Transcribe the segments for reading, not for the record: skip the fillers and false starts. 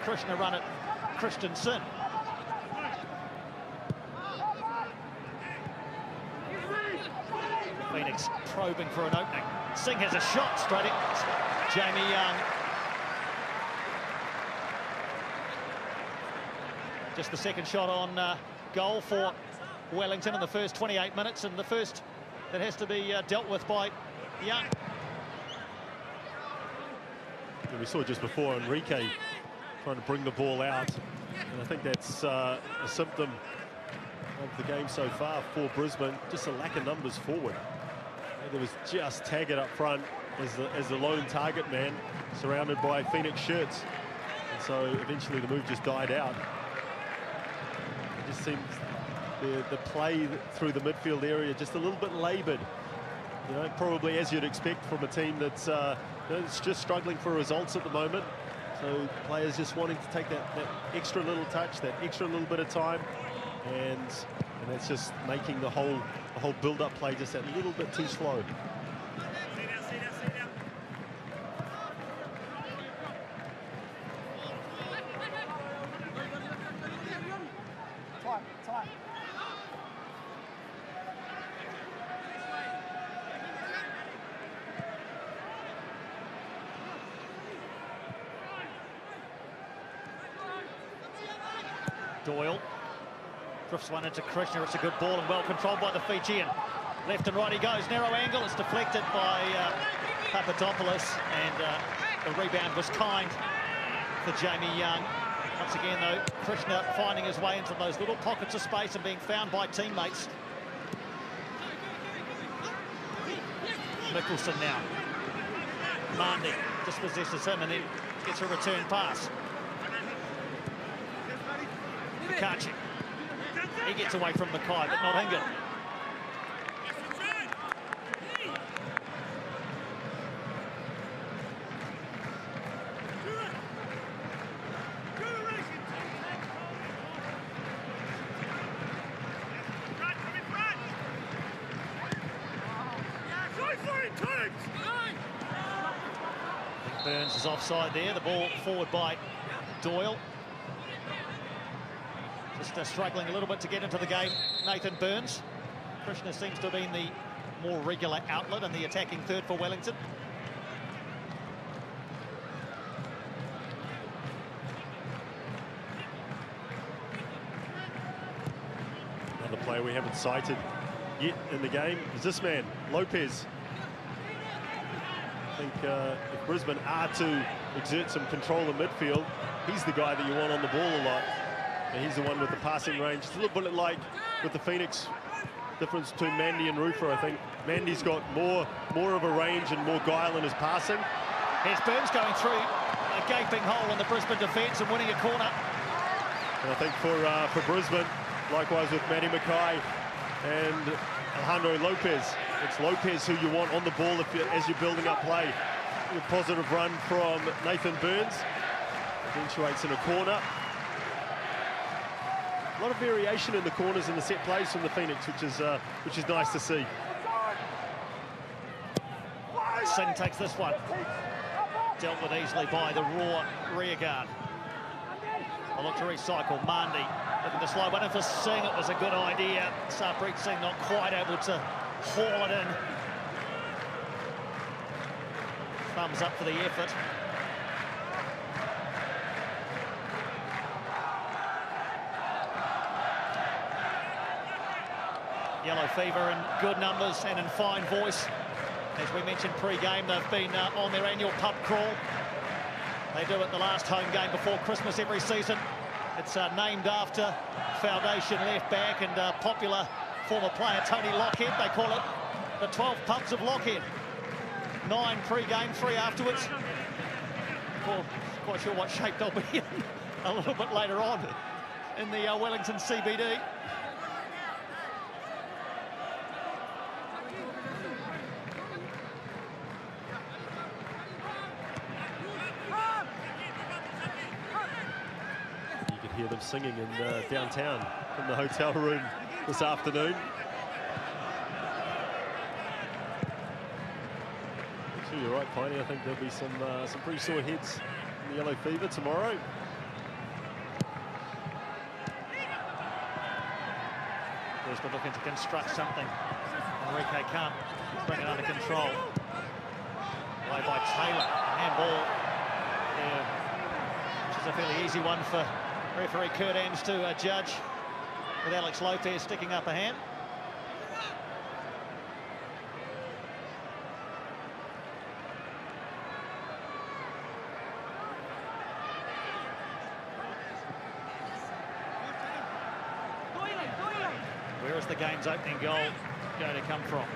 Krishna run at Christensen. Phoenix probing for an opening. Singh has a shot straight at Jamie Young. Just the second shot on goal for Wellington in the first 28 minutes, and the first that has to be dealt with by Young. And we saw just before Enrique trying to bring the ball out, and I think that's a symptom of the game so far for Brisbane, just a lack of numbers forward. And there was just Taggart up front as the lone target man, surrounded by Phoenix shirts, and so eventually the move just died out. It just seems the play through the midfield area just a little bit laboured, you know, probably as you'd expect from a team that's it's just struggling for results at the moment. So players just wanting to take that extra little touch, that extra little bit of time, and that's just making the whole build-up play just that little bit too slow. Doyle drifts one into Krishna. It's a good ball and well controlled by the Fijian. Left and right he goes. Narrow angle. It's deflected by Papadopoulos, and the rebound was kind for Jamie Young. Once again, though, Krishna finding his way into those little pockets of space and being found by teammates. Mickelson now. Mandy dispossesses him and then gets a return pass. Kachi. He gets away from Mackay, but not Hingan. Burns is offside there. The ball forward by Doyle. Just struggling a little bit to get into the game, Nathan Burns. Krishna seems to have been the more regular outlet in the attacking third for Wellington. Another player we haven't cited yet in the game is this man, Lopez. I think if Brisbane are to exert some control in midfield, he's the guy that you want on the ball a lot. And he's the one with the passing range. It's a little bit like with the Phoenix difference between Mandy and Rufer. I think Mandy's got more of a range and more guile in his passing. Here's Burns going through a gaping hole in the Brisbane defence and winning a corner. And I think for Brisbane, likewise with Matty Mackay and Alejandro Lopez, it's Lopez who you want on the ball as you're building up play. A positive run from Nathan Burns, eventuates in a corner. A lot of variation in the corners and the set plays from the Phoenix, which is nice to see. Singh takes this one. Dealt with easily by the raw rear guard. I'll look to recycle. Mandy looking to slow one in for Singh. It was a good idea. Sarpreet Singh not quite able to haul it in. Thumbs up for the effort. Yellow fever in good numbers and in fine voice. As we mentioned pre-game, they've been on their annual pub crawl. They do it the last home game before Christmas every season. It's named after Foundation left back and popular former player Tony Lockhead. They call it the 12 pubs of Lockhead. 9 pre-game, 3 afterwards. Well, quite sure what shape they'll be in a little bit later on in the Wellington CBD. Hear them singing in downtown in the hotel room this afternoon. So you're right, Piney. I think there'll be some pretty sore heads in the yellow fever tomorrow. Brisbane looking to construct something. Enrique can't bring it under control. Away by Taylor. Handball there, which is a fairly easy one for referee Kurt Enns to judge, with Alex Lopez sticking up a hand. Where is the game's opening goal going to come from?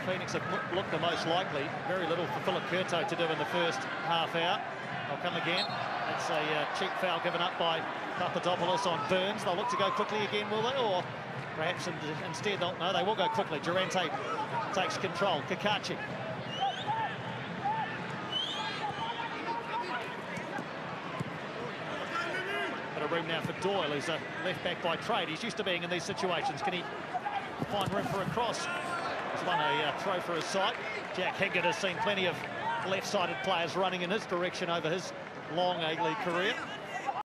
Phoenix have looked the most likely. Very little for Philip Curto to do in the first half hour. They'll come again. It's a cheap foul given up by Papadopoulos on Burns. They'll look to go quickly again, will they? Or perhaps instead, no, they will go quickly. Durante takes control. Kakachi. Bit of room now for Doyle, who's a left back by trade. He's used to being in these situations. Can he find room for a cross? He's won a throw for his side. Jack Higgett has seen plenty of left-sided players running in his direction over his long A-League career.